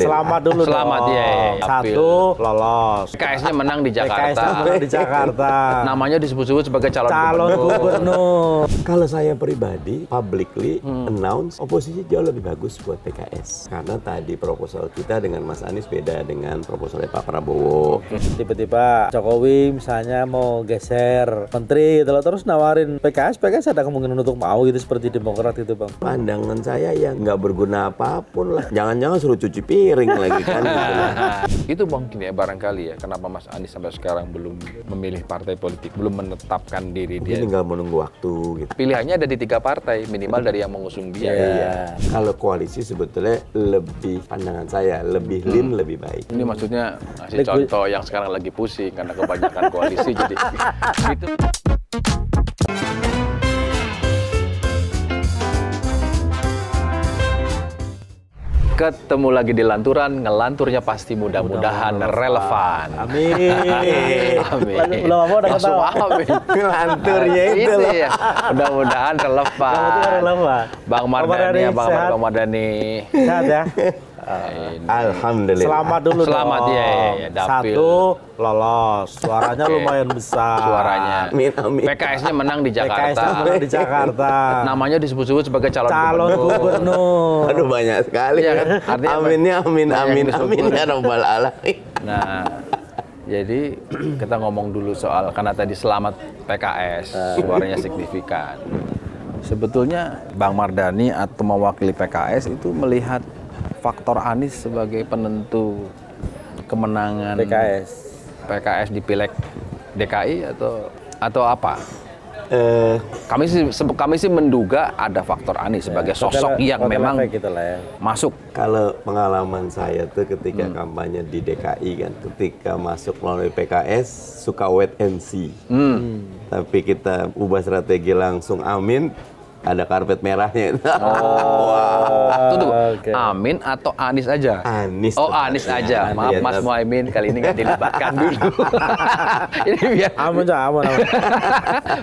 Selamat dulu Selamat dong. ya. Satu, lolos. PKS-nya menang di Jakarta. PKS-nya menang di Jakarta. Namanya disebut-sebut sebagai calon gubernur. Kalau saya pribadi, publicly announce oposisi jauh lebih bagus buat PKS. Karena tadi proposal kita dengan Mas Anies beda dengan proposalnya Pak Prabowo. Tiba-tiba Jokowi misalnya mau geser menteri gitu loh, terus nawarin PKS ada kemungkinan untuk mau gitu seperti Demokrat itu, Bang. Pandangan saya ya nggak berguna apapun lah. Jangan-jangan suruh cuci piring lagi kan. Gitu lah. Itu mungkin ya barangkali ya kenapa Mas Anies sampai sekarang belum memilih partai politik, belum menetapkan diri Mungkin dia. tinggal menunggu waktu gitu. Pilihannya ada di 3 partai, minimal dari yang mengusung dia. Iya. Kalau koalisi sebetulnya lebih, pandangan saya lebih lean, lebih baik. Ini maksudnya ngasih contoh yang sekarang lagi pusing karena kebanyakan koalisi jadi gitu. Ketemu lagi di Lanturan, ngelanturnya pasti mudah-mudahan relevan. Amin. Amin. Belum apa udah Langsung ketawa. amin. Lanturnya itu loh. Ya. Mudah-mudahan relevan. Relevan. Bang Mardhani, Bang Mardhani. Sehat ya. Alhamdulillah. Selamat dulu Selamat dong. ya, Dapil. Satu, lolos. Suaranya Oke. lumayan besar. Suaranya. Amin, amin. PKS-nya menang di Jakarta. PKS-nya menang di Jakarta. Namanya disebut-sebut sebagai calon gubernur. Aduh banyak sekali. Iya kan? Artinya Aminnya amin, banyak amin, yang amin disyukuri. ya Rabbal Alamin. Nah, jadi kita ngomong dulu soal, karena tadi selamat PKS, suaranya signifikan. Sebetulnya Bang Mardhani atau mewakili PKS itu melihat faktor Anies sebagai penentu kemenangan PKS di Pileg DKI atau apa? Kami sih menduga ada faktor Anies sebagai sosok yang memang gitu lah ya. masuk. Kalau pengalaman saya tuh ketika kampanye di DKI kan, ketika masuk melalui PKS suka wait and see. Tapi kita ubah strategi langsung amin, ada karpet merahnya. Tunggu, Oke. Amin atau Anies aja? Anies. Oh, Anies aja. Maaf Mas Muhaimin, kali ini nggak dilibatkan dulu. Ini biar Aman.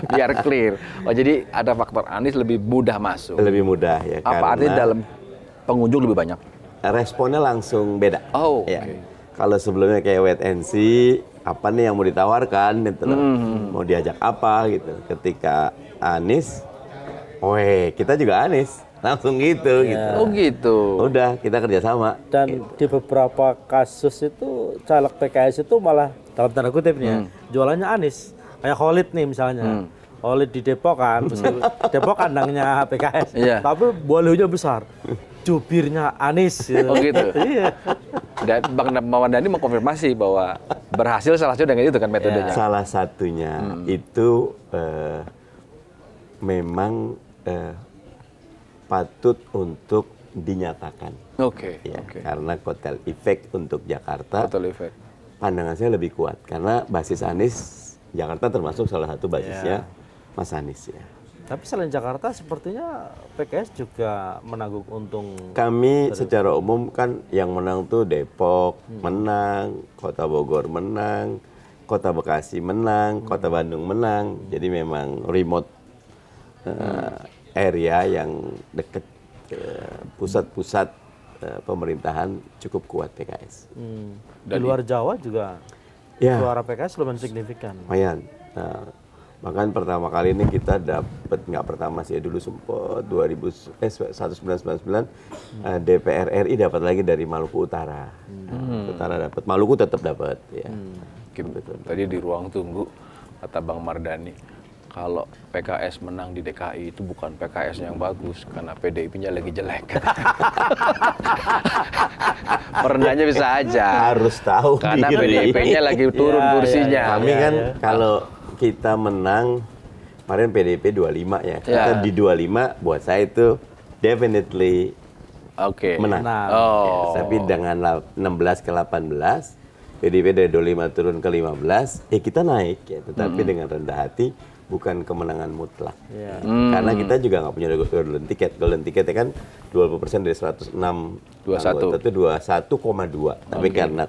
biar clear. Oh, jadi ada faktor Anies lebih mudah masuk. Lebih mudah ya. Apa artinya dalam pengunjung lebih banyak? Responnya langsung beda. Oh, ya. oke. Kalau sebelumnya kayak wait and see, apa nih yang mau ditawarkan gitu loh. Mau diajak apa gitu. Ketika Anies, kita juga Anies. Langsung gitu. Oh gitu. Udah, kita kerjasama. Dan di beberapa kasus itu caleg PKS itu malah dalam tanda kutip nih ya, jualannya Anies. Kayak Khalid nih misalnya. Khalid di Depok kan, Depok kandangnya PKS. Iya. Tapi balihonya besar. Jubirnya Anies. Gitu. Oh gitu. Iya. Dan Bang Mardhani mengkonfirmasi bahwa berhasil salah satu dengan itu kan metodenya. Salah satunya itu memang patut untuk dinyatakan. Oke. Ya, karena kotel efek untuk Jakarta, Total effect. pandangan saya lebih kuat. Karena basis Anies, Jakarta termasuk salah satu basisnya Mas Anies ya. Tapi selain Jakarta sepertinya PKS juga menanggung untung. Kami secara umum kan yang menang tuh Depok menang, Kota Bogor menang, Kota Bekasi menang, Kota Bandung menang. Jadi memang remote area yang dekat pusat-pusat pemerintahan cukup kuat PKS. Di luar Jawa juga suara PKS lumayan signifikan. Lumayan. Bahkan pertama kali ini kita dapat, nggak pertama sih, dulu sempat 1999 DPR RI dapat lagi dari Maluku Utara. Utara dapat, Maluku tetap dapat. Ya. Tadi di ruang tunggu kata Bang Mardhani, kalau PKS menang di DKI itu bukan PKS yang bagus, karena PDIP-nya lagi jelek. Merendahnya bisa aja. Harus tahu Karena diri. PDIP-nya lagi turun kursinya. Kami kan kalau kita menang, kemarin PDIP 25 ya. Kita di 25, buat saya itu definitely menang. Oh. Ya, tapi dengan 16 ke 18, PDIP dari 25 turun ke 15, kita naik ya. Tetapi dengan rendah hati, bukan kemenangan mutlak. Karena kita juga nggak punya golden ticket. Golden ticketnya kan 20% dari 106 anggota itu 21,2. Tapi karena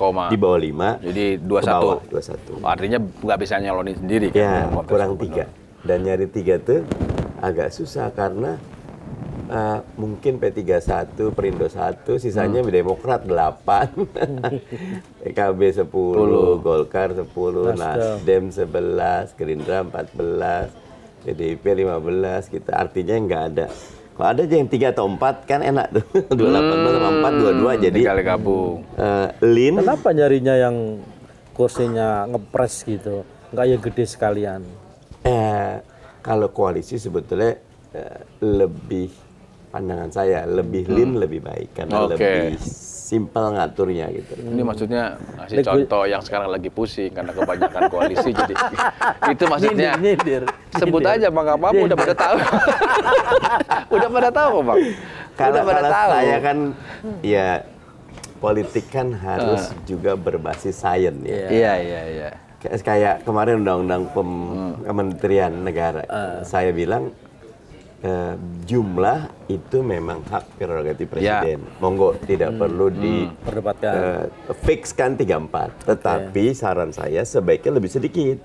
di bawah 5, jadi 21. Artinya nggak bisa nyalonin sendiri kan? Ya, kurang 3. Dan nyari 3 tuh agak susah karena mungkin P31, Perindo 1, sisanya Demokrat 8, PKB 10, Golkar 10, Nasdem 11, Gerindra 14, PDIP 15, kita artinya nggak ada. Kalau ada aja yang 3 atau 4 kan enak tuh, 218 sama 4, 22 jadi kali gabung. Lean. Kenapa nyarinya yang kursinya ngepres gitu, nggak yang gede sekalian? Kalau koalisi sebetulnya lebih pandangan saya lebih lean lebih baik karena lebih simpel ngaturnya gitu. Ini maksudnya ngasih contoh yang sekarang lagi pusing karena kebanyakan koalisi jadi itu maksudnya sebut aja Bang, nggak apa-apa udah pada tahu. Udah pada tahu Bang. Kalau saya kan ya politik kan harus juga berbasis sains ya. Iya. Kayak kemarin undang-undang Kementerian Negara, saya bilang jumlah itu memang hak prerogatif presiden. Monggo tidak perlu perdebatkan. Fixkan 34. Tetapi saran saya sebaiknya lebih sedikit.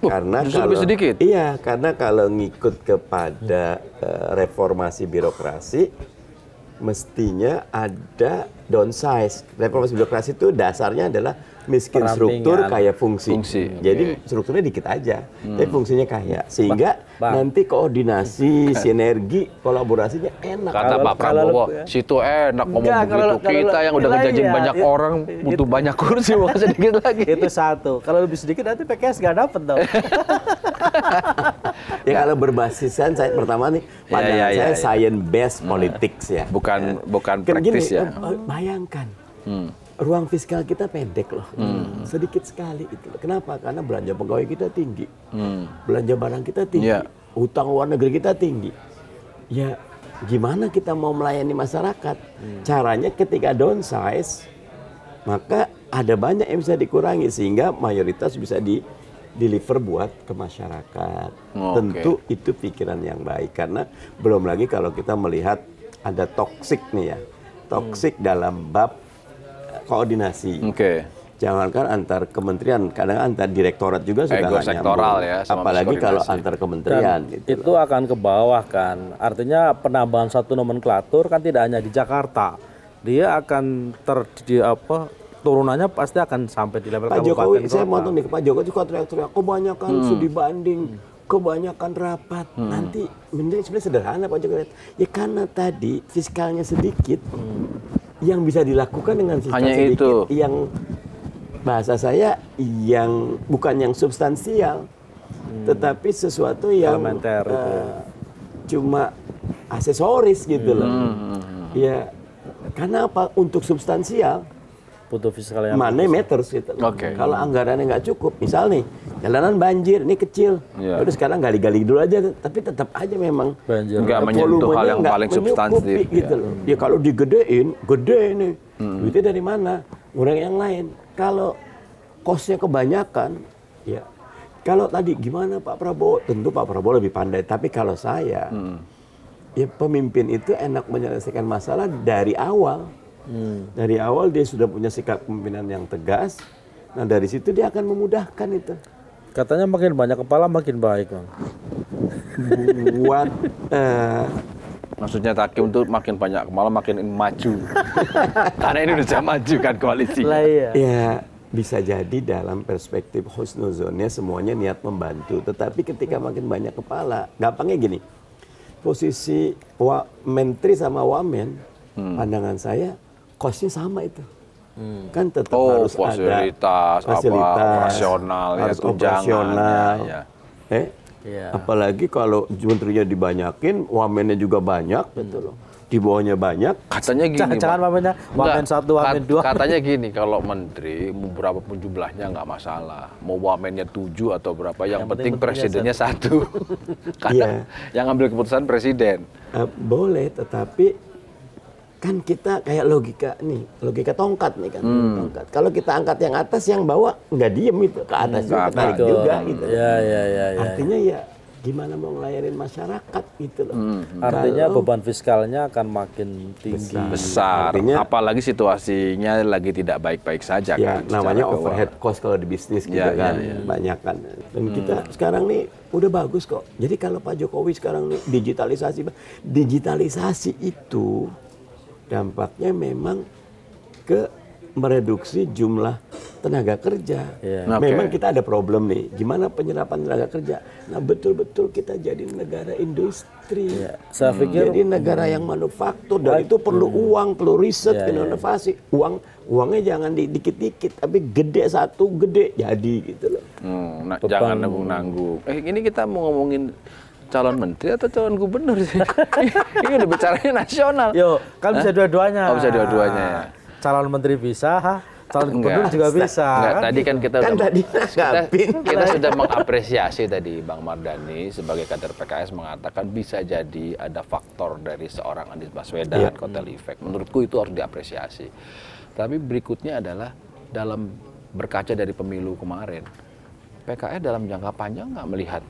Karena kalau lebih sedikit. Iya, karena kalau ngikut kepada reformasi birokrasi mestinya ada downsize. Reformasi birokrasi itu dasarnya adalah miskin struktur kaya fungsi. Jadi strukturnya dikit aja, tapi fungsinya kaya. Sehingga nanti koordinasi, sinergi, kolaborasinya enak. Kata Pak Prabowo, situ enak ngomong begitu. Kita yang udah ngejanjin banyak orang, butuh banyak kursi, mau sedikit lagi. Itu satu. Kalau lebih sedikit nanti PKS nggak dapet dong. Ya kalau berbasisan, saya pertama nih, pandangan saya science based politics ya. Bukan praktis ya. Bayangkan. Ruang fiskal kita pendek loh, sedikit sekali itu. Kenapa? Karena belanja pegawai kita tinggi, belanja barang kita tinggi, utang luar negeri kita tinggi. Ya, gimana kita mau melayani masyarakat? Caranya ketika downsize, maka ada banyak yang bisa dikurangi sehingga mayoritas bisa deliver buat ke masyarakat. Tentu itu pikiran yang baik karena belum lagi kalau kita melihat ada toksik nih ya, toksik dalam bab koordinasi. Jangankan antar kementerian, kadang antar direktorat juga sudah nggak sektoral nyambung. ya. Apalagi kalau antar kementerian. Gitu itu akan ke bawah kan. Artinya penambahan satu nomenklatur kan tidak hanya di Jakarta. Dia akan turunannya pasti akan sampai di level Pak kabupaten Jokowi, kota. saya mau nih, Pak Jokowi juga teriak-teriak kebanyakan studi banding, kebanyakan rapat. Nanti sebenarnya sederhana Pak Jokowi. Ya karena tadi fiskalnya sedikit. Yang bisa dilakukan dengan fiskal hanya sedikit, itu. yang bahasa saya yang bukan yang substansial, tetapi sesuatu yang elementer, cuma aksesoris gitu loh. Ya, karena apa? Untuk substansial butuh fiskal yang money matters gitu. Kalau anggarannya nggak cukup, misal nih jalanan banjir, ini kecil, terus sekarang gali-gali dulu aja, tapi tetap aja memang nggak menyentuh hal yang paling substantif gitu loh. Ya kalau digedein, gede ini, duitnya dari mana? Ngurang yang lain. Kalau kosnya kebanyakan, ya kalau tadi gimana Pak Prabowo? Tentu Pak Prabowo lebih pandai, tapi kalau saya, ya pemimpin itu enak menyelesaikan masalah dari awal. Dari awal dia sudah punya sikap kepemimpinan yang tegas. Nah dari situ dia akan memudahkan itu. Katanya makin banyak kepala makin baik, Bang. Buat maksudnya Takim tuh makin banyak kepala makin maju. Karena ini udah maju kan koalisi. Ya bisa jadi dalam perspektif husnuzonnya semuanya niat membantu. Tetapi ketika makin banyak kepala, gampangnya gini. Posisi menteri sama wamen, pandangan saya kosnya sama itu. Kan tetap harus fasilitas, ada fasilitas, operasional, harus ya, operasional. Ya. Apalagi kalau menterinya dibanyakin, wamennya juga banyak, gitu loh. Di bawahnya banyak. Katanya gini, jangan wamennya, wamen 1, wamen 2. Katanya gini, kalau menteri, mau berapapun jumlahnya nggak masalah. Mau wamennya 7 atau berapa, yang penting presidennya 1. Karena yang ngambil keputusan presiden. Boleh, tetapi kan kita kayak logika tongkat nih kan. Tongkat. Kalau kita angkat yang atas, yang bawah nggak diem itu, ke atas juga ketarik juga gitu. Ya. Artinya ya gimana mau ngelayanin masyarakat gitu loh. Artinya beban fiskalnya akan makin tinggi. Besar. Artinya, apalagi situasinya lagi tidak baik-baik saja ya, kan. namanya secara overhead cost kalau di bisnis gitu kan, banyak kan. Dan kita sekarang nih udah bagus kok. Jadi kalau Pak Jokowi sekarang nih digitalisasi itu dampaknya memang ke mereduksi jumlah tenaga kerja. Memang kita ada problem nih, gimana penyerapan tenaga kerja. Nah betul-betul kita jadi negara industri, Saya pikir jadi negara yang manufaktur, dan itu perlu uang, perlu riset, inovasi. Uangnya jangan dikit-dikit, tapi gede satu, gede jadi gitu loh. Jangan nanggung-nanggung. Ini kita mau ngomongin calon menteri atau calon gubernur sih? Ini udah bicaranya nasional. Yo, kan bisa dua-duanya. Oh, bisa dua-duanya ya. Calon menteri bisa, calon gubernur juga bisa. Enggak, tadi kan kita kita sudah mengapresiasi tadi Bang Mardhani sebagai kader PKS mengatakan bisa jadi ada faktor dari seorang Anies Baswedan, kotel efek. Menurutku itu harus diapresiasi. Tapi berikutnya adalah dalam berkaca dari pemilu kemarin, PKS dalam jangka panjang nggak melihat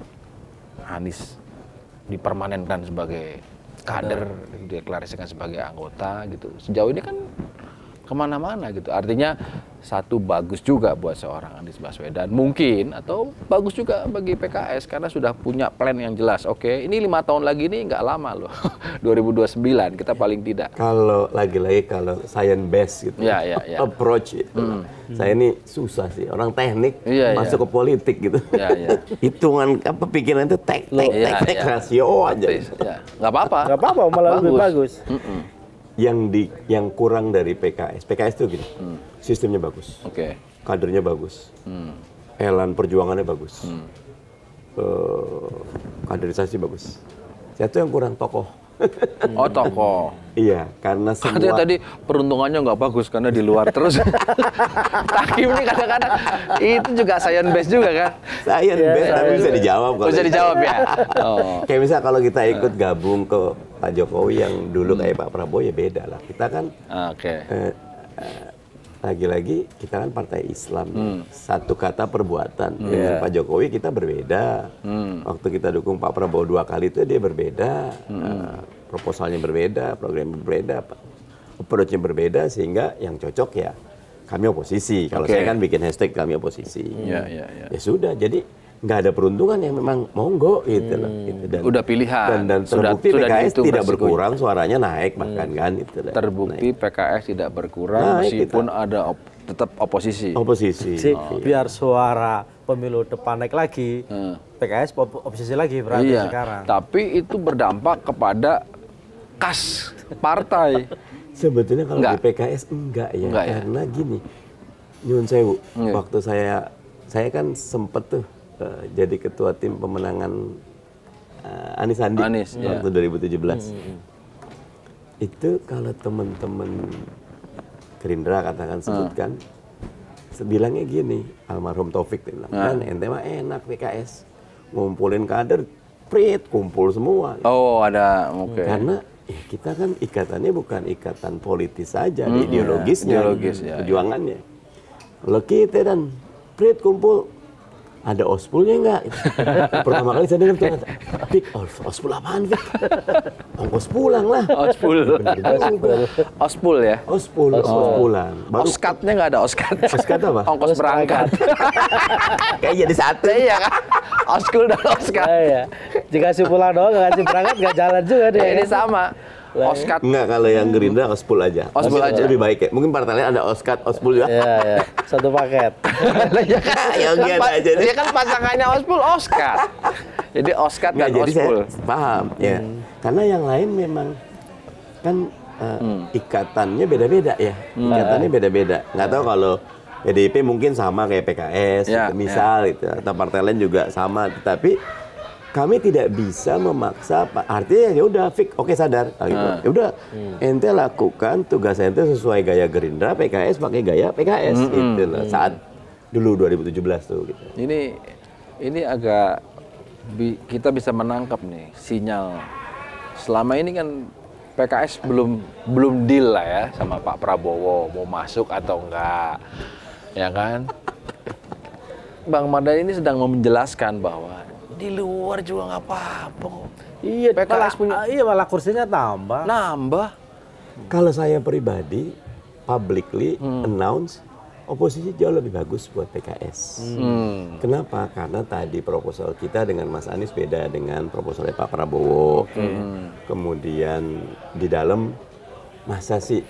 Anies dipermanenkan sebagai kader, dideklarasikan sebagai anggota gitu. Sejauh ini kan kemana-mana gitu. Artinya satu bagus juga buat seorang Anies Baswedan mungkin, atau bagus juga bagi PKS karena sudah punya plan yang jelas. Oke, ini 5 tahun lagi ini nggak lama loh. 2029 kita paling tidak. Kalau lagi-lagi kalau science based gitu, approach gitu. Saya ini susah sih, orang teknik masuk ke politik gitu. Hitungan apa pikiran itu teknik rasio aja. Nggak apa-apa. Nggak apa-apa, malah lebih bagus. Yang kurang dari PKS itu gini, sistemnya bagus, kadernya bagus, elan perjuangannya bagus, kaderisasi bagus. Satu yang kurang tokoh. Oh, tokoh. Iya, karena semua. Katanya tadi peruntungannya nggak bagus karena di luar terus. Takim ini kadang-kadang itu juga science based juga kan? Science based, tapi bisa dijawab. Bisa dijawab ya. Kayak misal kalau kita ikut gabung ke Pak Jokowi yang dulu kayak Pak Prabowo ya beda lah. Kita kan lagi-lagi kita kan partai Islam, satu kata perbuatan. Dengan Pak Jokowi kita berbeda. Waktu kita dukung Pak Prabowo 2 kali itu dia berbeda, proposalnya berbeda, programnya berbeda, approach-nya berbeda, sehingga yang cocok ya kami oposisi. Kalau saya kan bikin hashtag kami oposisi. Ya sudah, jadi nggak ada peruntungan yang memang monggo gitu loh. Gitu. Dan, udah pilihan. Dan terbukti PKS tidak berkurang, suaranya naik bahkan kan. Gitu, terbukti naik. PKS tidak berkurang meskipun ada tetap oposisi. Biar suara pemilu depan naik lagi, PKS oposisi lagi berarti sekarang. Tapi itu berdampak kepada kas partai. Sebetulnya kalau di PKS enggak ya, karena gini, nyun sewu, waktu saya kan sempet tuh jadi ketua tim pemenangan Anies Sandi waktu 2017. Itu kalau teman-teman Gerindra katakan sebutkan, bilangnya gini, almarhum Taufik bilang, kan ente mah enak PKS, ngumpulin kader, kumpul semua. Oh ada, Karena kita kan ikatannya bukan ikatan politis saja, ideologisnya, perjuangannya. Kalau kita dan kumpul, ada ospulnya enggak? Pertama kali saya dengar tuh, Pik, ospul apaan, Pik? Ongkos pulang lah. Ospul ya? Ospul pulang. Oskatnya nggak ada, oskat. Oskat apa? Ongkos berangkat. Kayak jadi satu. Iya kan? Oskul dan oskat. Dikasih pulang doang, nggak kasih berangkat, nggak jalan juga deh. Ini sama. Oskat. Enggak, kalau yang Gerindra ospul aja. Ospul aja. Lebih baik ya. Mungkin partai lain ada oskat, ospul juga. Iya. Satu paket. Dia kan pasangannya ospul, oskat. Jadi oskat dan ospul. Saya paham ya. Karena yang lain memang kan ikatannya beda-beda ya. Ikatannya beda-beda. Nggak tahu kalau PDIP mungkin sama kayak PKS, misal gitu. Atau partai lain juga sama. Tetapi kami tidak bisa memaksa, artinya ya udah fix, oke sadar, gitu. Ya udah, ente lakukan tugas ente sesuai gaya Gerindra, PKS pakai gaya PKS, gitu loh. Saat dulu 2017 tuh. Gitu. Ini agak kita bisa menangkap nih sinyal. Selama ini kan PKS belum deal lah ya sama Pak Prabowo mau masuk atau enggak, ya kan? Bang Mardhani ini sedang menjelaskan bahwa di luar juga nggak apa-apa. Iya, PKS malah kursinya tambah. Nambah. Kalau saya pribadi, publicly announce, oposisi jauh lebih bagus buat PKS. Kenapa? Karena tadi proposal kita dengan Mas Anies beda dengan proposalnya Pak Prabowo. Kemudian di dalam, masa sih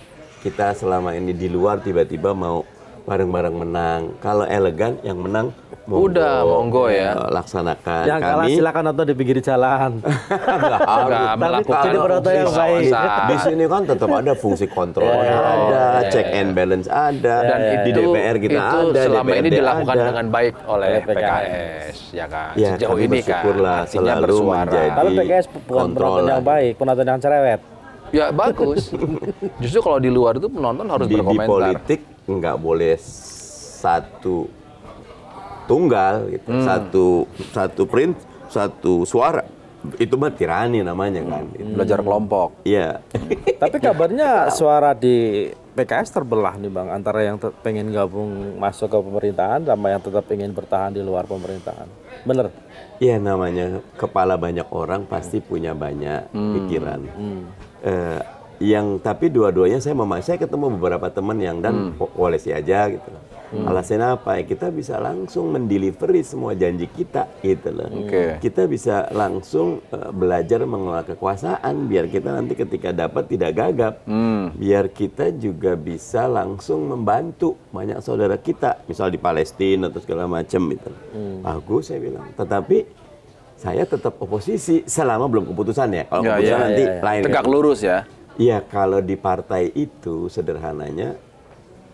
kita selama ini di luar tiba-tiba mau bareng-bareng menang. Kalau elegan, yang menang monggo ya. Laksanakan. Yang kalah silakan nonton di pinggir jalan. Nggak melakukan jadi penonton yang baik. Di sini kan tetap ada fungsi kontrolnya, ada check and balance ada, Dan di DPR kita itu ada, selama ini DPRD dilakukan ada. dengan baik oleh PKS, ya kan? Ya, Sejauh kami ini kan bersyukurlah artinya selalu bersuara. menjadi Tapi PKS bukan penonton yang baik, penonton yang cerewet. Ya bagus. Justru kalau di luar itu penonton harus Di berkomentar. politik nggak boleh satu tunggal gitu. Satu print, satu suara. Itu mah tirani namanya kan. Belajar kelompok. Iya. Tapi kabarnya suara di PKS terbelah nih Bang, antara yang pengen gabung masuk ke pemerintahan sama yang tetap ingin bertahan di luar pemerintahan. Bener? Iya, namanya kepala banyak orang pasti punya banyak pikiran. Tapi dua-duanya saya ketemu beberapa teman yang koalisi aja gitu. Alasannya apa? Ya, kita bisa langsung mendelivery semua janji kita gitu loh. Kita bisa langsung belajar mengelola kekuasaan biar kita nanti ketika dapat tidak gagap. Biar kita juga bisa langsung membantu banyak saudara kita, misal di Palestina atau segala macam gitu. Bagus saya bilang. Tetapi saya tetap oposisi selama belum keputusan ya. Kalau keputusan nanti lain. Tegak lurus ya. Iya, kalau di partai itu sederhananya,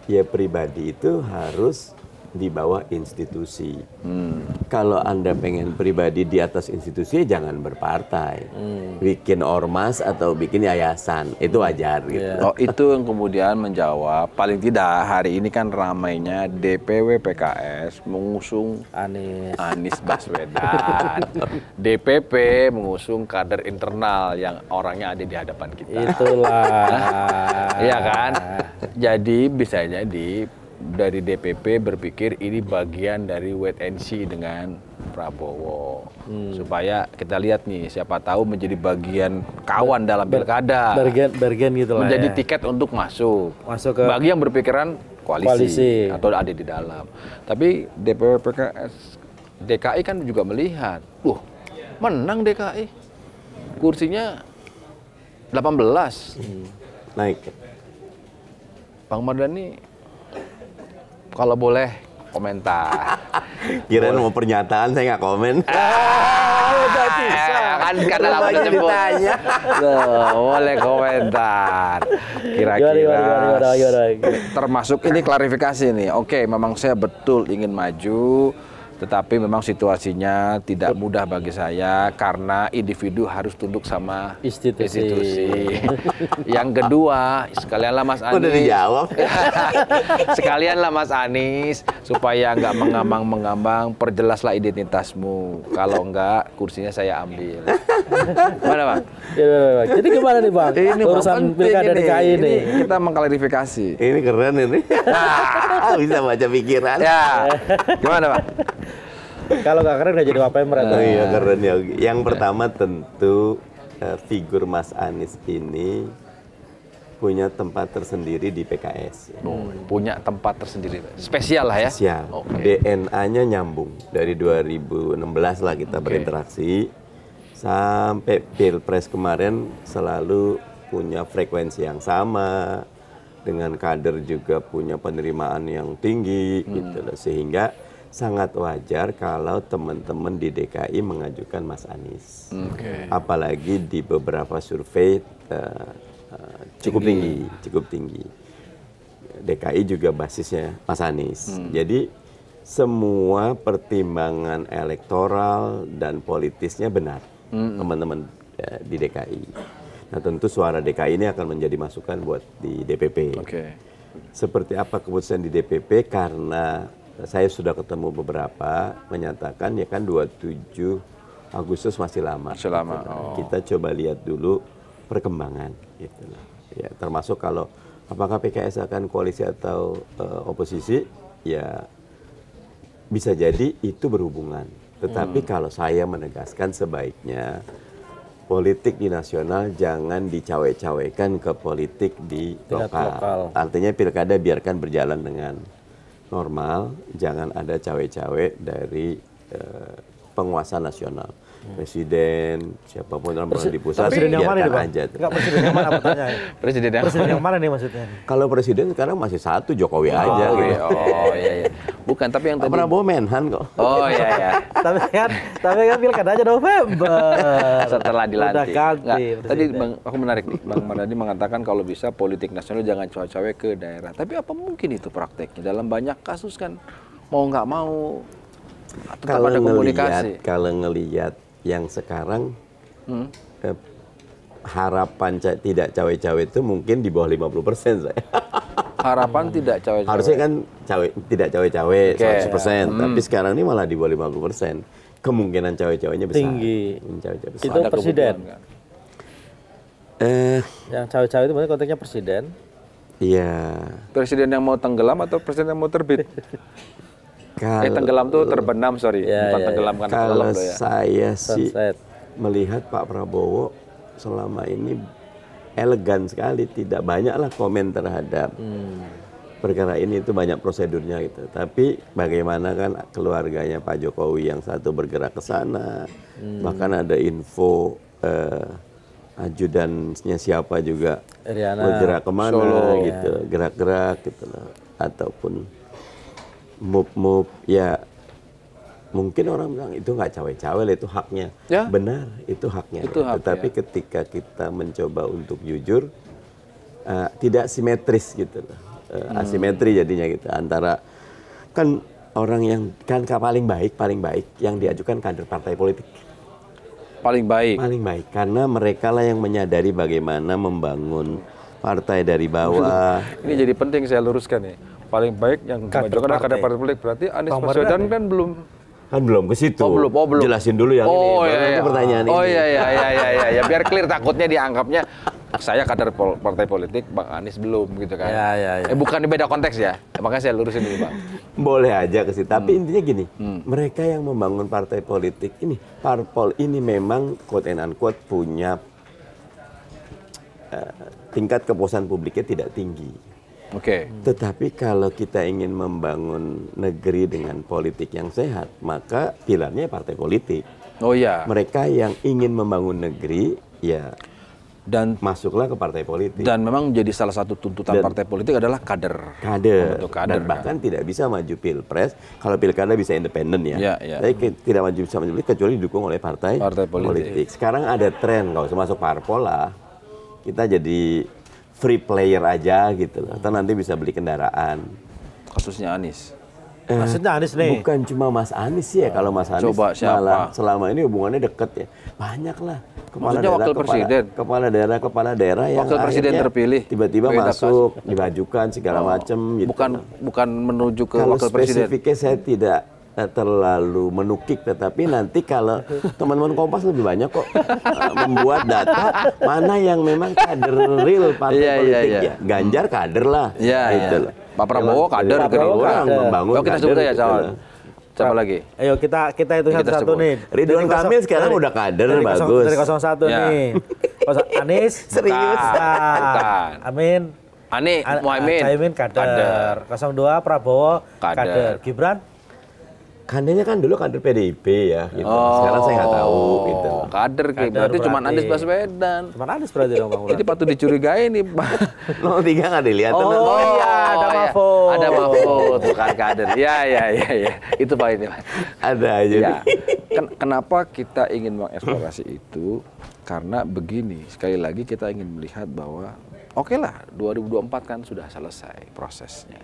ya pribadi itu harus di bawah institusi. Kalau Anda pengen pribadi di atas institusi, jangan berpartai. Bikin ormas atau bikin yayasan, itu wajar gitu. Oh, itu yang kemudian menjawab, paling tidak hari ini kan ramainya DPW PKS mengusung Anies Baswedan. DPP mengusung kader internal yang orangnya ada di hadapan kita. Itulah. Iya kan? Jadi bisa jadi dari DPP berpikir ini bagian dari wait and see dengan Prabowo. Supaya kita lihat nih, siapa tahu menjadi bagian kawan dalam pilkada. Bergen gitu lah. Menjadi ya. tiket untuk masuk Ke bagi yang berpikiran koalisi atau ada di dalam. Tapi DPW PKS DKI kan juga melihat, menang DKI. Kursinya 18. Naik. Bang Mardhani kalau boleh komentar. Kirain mau pernyataan, saya nggak komen. Kan karena lama disebut. Boleh komentar. Kira-kira termasuk ini klarifikasi nih. Oke, memang saya betul ingin maju, tetapi memang situasinya tidak mudah bagi saya karena individu harus tunduk sama institusi. Yang kedua, sekalianlah Mas Anies. Udah dijawab. Sekalianlah Mas Anies supaya nggak mengambang-mengambang, perjelaslah identitasmu. Kalau enggak, kursinya saya ambil. Mana Bang? Jadi gimana nih Bang? Ini urusan pilkada DKI ini. Kita mengklarifikasi. Ini keren ini. Bisa baca pikiran. Ya, gimana Bang? Kalau nggak keren nggak jadi wapemret. Oh iya, keren ya. Yang pertama tentu figur Mas Anies ini punya tempat tersendiri di PKS. Punya tempat tersendiri, spesial lah ya. Spesial. DNA-nya nyambung dari 2016 lah kita berinteraksi sampai Pilpres kemarin selalu punya frekuensi yang sama, dengan kader juga punya penerimaan yang tinggi gitu loh, sehingga sangat wajar kalau teman-teman di DKI mengajukan Mas Anies. Apalagi di beberapa survei cukup tinggi. DKI juga basisnya Mas Anies. Jadi semua pertimbangan elektoral dan politisnya benar, teman-teman di DKI. Nah tentu suara DKI ini akan menjadi masukan buat di DPP. Seperti apa keputusan di DPP, karena saya sudah ketemu beberapa menyatakan ya kan 27 Agustus masih lama. Kita coba lihat dulu perkembangan gitu lah. Ya, termasuk kalau apakah PKS akan koalisi atau oposisi, ya bisa jadi itu berhubungan Tetapi kalau saya menegaskan sebaiknya politik di nasional jangan dicawe-cawekan ke politik di lokal. Artinya pilkada biarkan berjalan dengan normal, jangan ada cawe-cawe dari penguasa nasional. Presiden, siapapun orang di pusat, presiden yang mana nih, Bang? aja. Enggak, presiden yang mana pertanyaannya? Presiden yang mana nih maksudnya? Kalau presiden sekarang masih satu, Jokowi aja. Gitu. Oh iya. Bukan, tapi yang Pak tadi... Prabowo menhan kok. Oh iya. tapi kan pilkada aja November. Setelah dilantik. Udah ganti. Tadi aku menarik nih, Bang Mardhani mengatakan kalau bisa politik nasional jangan cawe-cawe ke daerah. Tapi apa mungkin itu prakteknya? Dalam banyak kasus kan mau nggak mau tetap ada komunikasi. Kalau ngelihat yang sekarang harapan tidak cawe-cawe itu mungkin di bawah 50% saya. Harapan tidak cawe-cawe. Harusnya kan tidak cawe-cawe 100%, tapi sekarang ini malah di bawah 50%. Kemungkinan cawe-cawenya besar. Tinggi. Cawe-cawe besar. Itu presiden. Kan? Yang cawe-cawe itu maksudnya konteksnya presiden. Iya. Presiden yang mau tenggelam atau presiden yang mau terbit? Tenggelam tuh terbenam, sorry. Bukan tenggelam karena kalau tenggelam ya. saya sih melihat Pak Prabowo selama ini elegan sekali, tidak banyaklah komen terhadap perkara ini, itu banyak prosedurnya gitu. Tapi bagaimana kan keluarganya Pak Jokowi yang satu bergerak ke sana, bahkan ada info ajudannya siapa juga bergerak kemana Solo, gitu, gerak-gerak gitu loh, ataupun move ya. Mungkin orang bilang itu nggak cawe-cawe lah, itu haknya. Ya? Benar, itu haknya. Tetapi ketika kita mencoba untuk jujur, tidak simetris gitu loh. Asimetri jadinya gitu. Antara kan orang yang kan paling baik yang diajukan kader partai politik. Paling baik? Paling baik, karena mereka lah yang menyadari bagaimana membangun partai dari bawah. Ini jadi penting saya luruskan nih. Paling baik yang dimajukan kader partai politik, berarti Anies Baswedan kan belum ke situ. Oh, belum. Jelasin dulu yang ini. Baru pertanyaan ini. Oh iya. Biar clear, takutnya dianggapnya saya kader partai politik, Bang Anies belum gitu kan. Iya. Bukan beda konteks ya. Makanya saya lurusin dulu, Bang. Boleh aja ke situ. Tapi intinya gini, mereka yang membangun partai politik ini, parpol ini memang quote and unquote punya tingkat kepuasan publiknya tidak tinggi. Oke. Tetapi kalau kita ingin membangun negeri dengan politik yang sehat, maka pilarnya partai politik. Oh iya. Mereka yang ingin membangun negeri, ya dan masuklah ke partai politik. Dan memang jadi salah satu tuntutan partai politik adalah kader. Dan bahkan tidak bisa maju pilpres, kalau pilkada bisa independen ya. Tapi tidak bisa maju kecuali didukung oleh partai politik. Sekarang ada tren, nggak usah masuk parpol lah, kita jadi free player aja gitu loh. Atau nanti bisa beli kendaraan. Kasusnya Anies. Maksudnya Anies nih. Bukan cuma Mas Anies ya. Kalau Mas Anies coba siapa? Malah selama ini hubungannya deket ya. Banyak lah. Kepala daerah yang wakil presiden terpilih tiba-tiba masuk, dimajukan segala macam gitu. Bukan menuju ke kalau wakil presiden. Spesifiknya saya tidak terlalu menukik, tetapi nanti kalau teman-teman Kompas lebih banyak kok membuat data mana yang memang kader real partai politik ya. Ganjar kader lah. Gitu. Pak Prabowo kader Gerindra membangun. Kita sebut aja siapa lagi? Ayo kita hitung satu-satu nih. Ridwan Kamil sekarang udah kader bagus. Dari 01 nih. Anies serius. Bukan. Muhaimin kader. 02 Prabowo kader. Gibran kadernya kan dulu kader PDIP ya, gitu. Sekarang saya nggak tahu gitu. Kader berarti cuma Anies Baswedan. Cuma Anies berarti dong Bang. Ini patut dicurigai nih, Pak. 03 nggak dilihat. Ada Mahfud. Ada Mahfud, bukan kader. Iya. Itu Pak ini. Ada aja. Ya. Kenapa kita ingin mengeksplorasi itu? Karena begini, sekali lagi kita ingin melihat bahwa oke lah, 2024 kan sudah selesai prosesnya.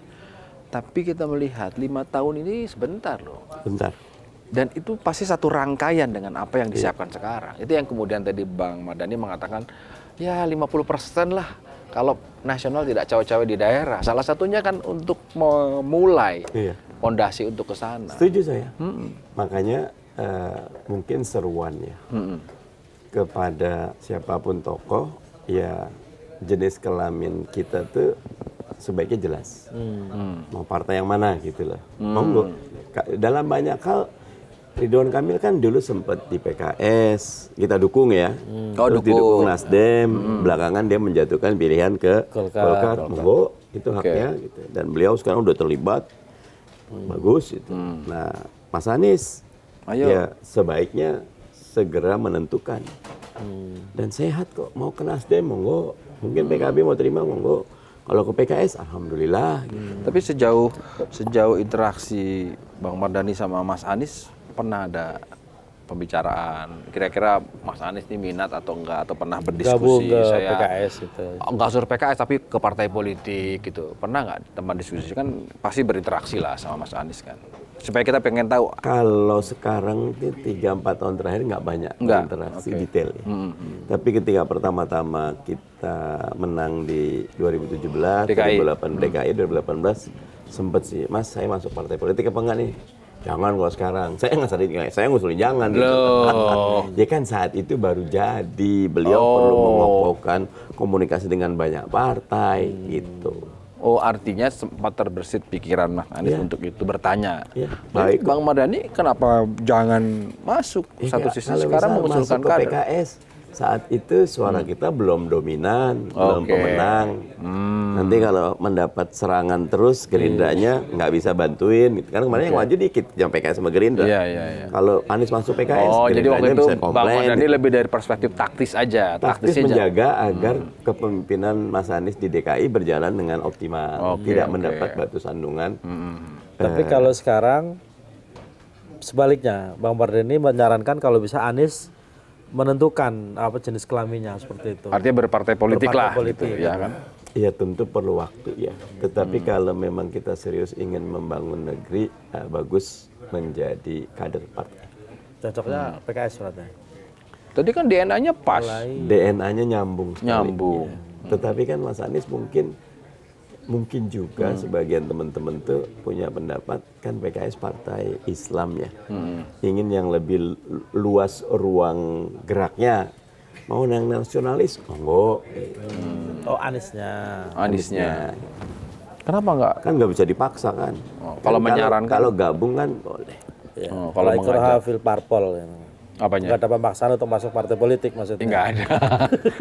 Tapi kita melihat 5 tahun ini sebentar loh. Bentar. Dan itu pasti satu rangkaian dengan apa yang disiapkan sekarang. Itu yang kemudian tadi Bang Mardhani mengatakan, ya 50% lah kalau nasional tidak cawe-cawe di daerah. Salah satunya kan untuk memulai fondasi untuk ke sana. Setuju saya. Makanya mungkin seruannya kepada siapapun tokoh, ya jenis kelamin kita tuh sebaiknya jelas. Mau partai yang mana gitu loh. Monggo. Dalam banyak hal Ridwan Kamil kan dulu sempat di PKS, kita dukung ya. Oh, Terus didukung Nasdem, belakangan dia menjatuhkan pilihan ke Golkar. Monggo, itu haknya gitu. Dan beliau sekarang udah terlibat, bagus itu. Nah, Mas Anies, ya sebaiknya segera menentukan. Dan sehat kok, mau ke Nasdem, monggo. Mungkin PKB mau terima, monggo. Kalau ke PKS, alhamdulillah. Gitu. Tapi sejauh interaksi Bang Mardhani sama Mas Anies, pernah ada pembicaraan kira-kira Mas Anies ini minat atau enggak, atau pernah berdiskusi ke saya PKS gitu. Enggak unsur PKS tapi ke partai politik gitu, pernah nggak teman diskusi? Kan pasti berinteraksi lah sama Mas Anies kan, supaya kita pengen tahu. Kalau sekarang ini 3-4 tahun terakhir nggak banyak interaksi detail ya. Tapi ketika pertama-tama kita menang di 2017, 2018 sempet sih, Mas saya masuk partai politik apa enggak nih? Jangan kalau sekarang, saya ngusulin jangan. Gitu. Ya kan saat itu baru jadi, beliau perlu mengokohkan komunikasi dengan banyak partai gitu. Oh, artinya sempat terbersit pikiran Mas Anies untuk itu bertanya. Baik. Bang Mardhani kenapa jangan masuk? Satu sisi sekarang mengusulkan kader. PKS. Saat itu suara kita belum dominan, belum pemenang. Nanti kalau mendapat serangan terus, Gerindranya nggak bisa bantuin. Gitu. Karena kemarin yang maju dikit, yang PKS sama Gerindra. Kalau Anies masuk PKS, jadi waktu itu bisa komplain. Bang Mardhani lebih dari perspektif taktis aja. Taktis menjaga agar kepemimpinan Mas Anies di DKI berjalan dengan optimal, tidak mendapat batu sandungan. Tapi kalau sekarang sebaliknya, Bang Mardhani menyarankan kalau bisa Anies menentukan apa jenis kelaminnya seperti itu. Artinya berpartai politik lah, politik, gitu, ya kan? Iya tentu perlu waktu ya. Tetapi kalau memang kita serius ingin membangun negeri, bagus menjadi kader partai. Cocoknya PKS berarti. Tadi kan DNA-nya pas. DNA-nya nyambung sekali. Nyambung. Tetapi kan Mas Anies mungkin juga sebagian teman-teman tuh punya pendapat kan PKS partai Islam ya, ingin yang lebih luas ruang geraknya, mau yang nasionalis monggo. Oh Aniesnya. Kenapa enggak? Kan nggak bisa dipaksa kan. Kalau menyarankan, kalau gabung kan boleh. Kalau ikrah fil parpol. Apanya? Nggak ada pemaksaan untuk masuk partai politik maksudnya? Nggak ada.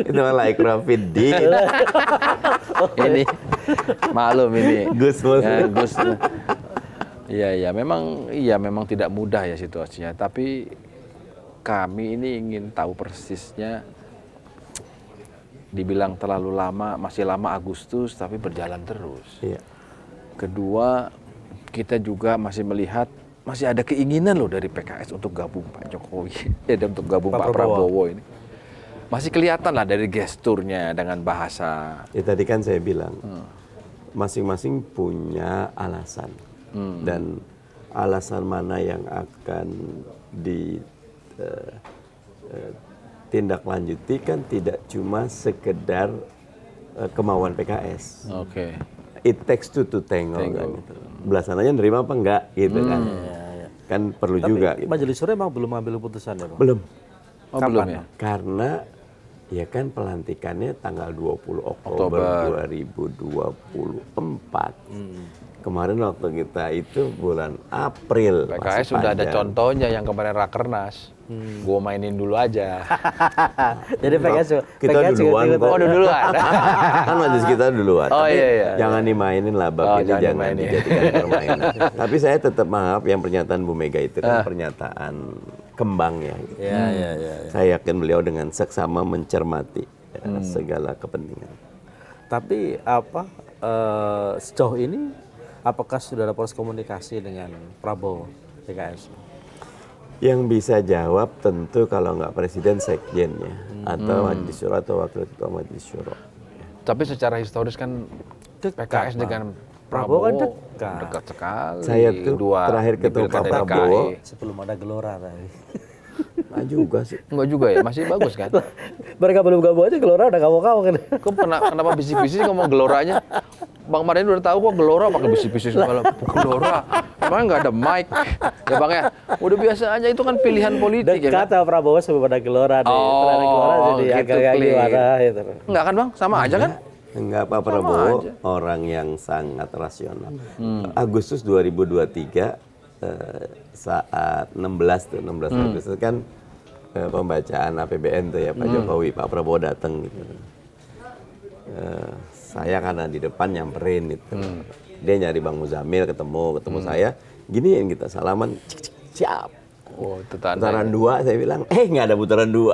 Itu malah ikrah fiddin. Ini maklum ini. Gus. Iya, memang tidak mudah ya situasinya. Tapi kami ini ingin tahu persisnya. Dibilang terlalu lama, masih lama Agustus, tapi berjalan terus. Iya. Kedua, kita juga masih melihat masih ada keinginan loh dari PKS untuk gabung Pak Jokowi, untuk gabung Pak Prabowo ini. Masih kelihatan lah dari gesturnya dengan bahasa. Ya tadi kan saya bilang, masing-masing punya alasan. Dan alasan mana yang akan ditindaklanjuti kan tidak cuma sekedar kemauan PKS. It takes two to tango. Kan, gitu. Belasananya nerima apa enggak gitu kan. Kan perlu tapi juga. Gitu. Majelis Syuro emang belum ambil keputusan ya Bang? Belum. Belum ya? Karena ya kan pelantikannya tanggal 20 Oktober 2024. Kemarin waktu kita itu bulan April. PKS sudah ada contohnya yang kemarin Rakernas. Gue mainin dulu aja. Jadi PKS kita duluan kok. Oh duluan. Kan majelis kita duluan. Oh iya. Jangan dimainin lah bab ini, jangan dijadikan permainan. Tapi saya tetap maaf yang pernyataan Bu Mega itu kan pernyataan kembang ya. Iya. Saya yakin beliau dengan seksama mencermati segala kepentingan. Tapi sejauh ini apakah sudah ada proses komunikasi dengan Prabowo PKS? Yang bisa jawab tentu kalau nggak presiden sekjennya atau majelis syuro atau wakil ketua majelis syuro. Tapi secara historis kan PKS dengan Prabowo kan dekat sekali. Saya tuh terakhir ketemu Pak Prabowo sebelum ada Gelora tadi. Nggak juga sih. Enggak juga ya, masih bagus kan? Mereka belum gabung aja Gelora udah kamu kan. Kok kenapa bisik-bisik ngomong Geloranya? Bang Mardhani udah tahu kok Gelora pakai bisik-bisik segala. Gelora, emang nggak ada mic. Ya Bang ya, udah biasa aja, itu kan pilihan politik. Dekat sama Prabowo sebelum ada Gelora deh. Setelah ada Gelora jadi agak gimana gitu. Enggak kan Bang? Sama aja kan? Enggak, Pak Prabowo orang yang sangat rasional. Agustus 2023 saat 16 Agustus kan pembacaan APBN tuh ya Pak Jokowi, Pak Prabowo datang gitu. Saya karena di depan nyamperin itu. Dia nyari Bang Muzamil, ketemu saya. Giniin kita salaman, siap. Oh, itu tanda. Putaran 2 saya bilang, nggak ada putaran 2.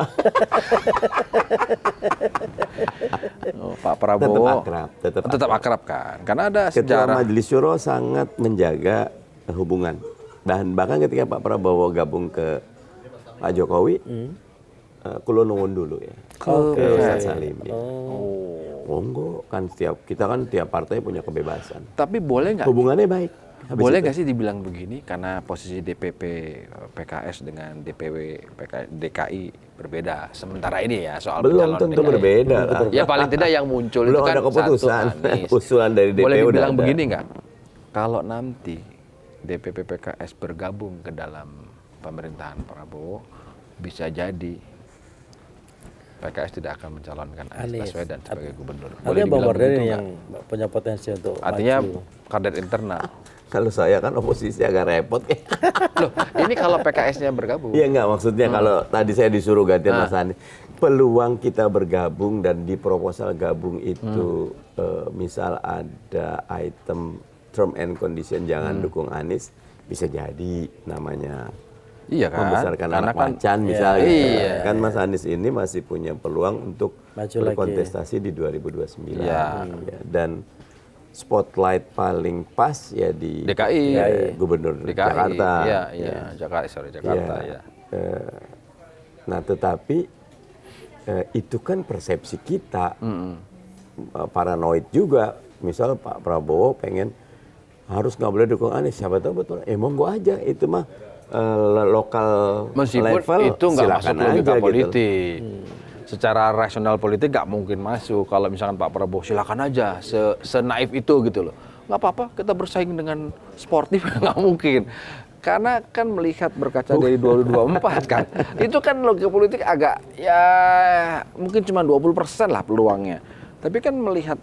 Oh, Pak Prabowo tetap akrab kan, karena ada Ketua sejarah. Majelis Syuro sangat menjaga hubungan. Bahkan ketika Pak Prabowo gabung ke Pak Jokowi, kulo nuwun dulu ya. Ke Ustaz Salim. Ya. Monggo kan kita kan tiap partai punya kebebasan. Tapi boleh nggak? Hubungannya baik. Boleh nggak sih dibilang begini karena posisi DPP PKS dengan DPW DKI berbeda sementara ini ya soal belum tentu DKI. Berbeda lah. Ya paling tidak yang muncul belum itu kan ada keputusan. Usulan dari DPW boleh udah dibilang ada. begini nggak? Kalau nanti DPP PKS bergabung ke dalam pemerintahan Prabowo, bisa jadi PKS tidak akan mencalonkan Anies Baswedan sebagai gubernur. Artinya Bang Mardhani yang punya potensi untuk artinya maju. kader internal. Kalau saya kan oposisi agak repot. Loh, ini kalau PKS-nya bergabung. Iya enggak, maksudnya kalau tadi saya disuruh gantian Mas Anies, peluang kita bergabung dan di proposal gabung itu misal ada item term and condition jangan dukung Anies, bisa jadi namanya. Iya kan? Membesarkan anak macan misalnya. Iya. Kan Mas Anies ini masih punya peluang untuk berkontestasi di 2029. Ya. Ya, dan spotlight paling pas ya di DKI. Gubernur DKI. Jakarta. Iya. Jakarta. Ya. Nah tetapi itu kan persepsi kita. Paranoid juga. Misal Pak Prabowo pengen harus nggak boleh dukung Anies. Siapa tahu betul. Monggo aja itu mah. Lokal meskipun level itu nggak masuk logika politik gitu. Secara rasional politik nggak mungkin masuk kalau misalkan Pak Prabowo silakan aja senaif itu gitu loh, nggak apa-apa kita bersaing dengan sportif. Nggak mungkin karena kan melihat berkaca dari 2024 kan itu kan logika politik agak ya mungkin cuma 20% lah peluangnya, tapi kan melihat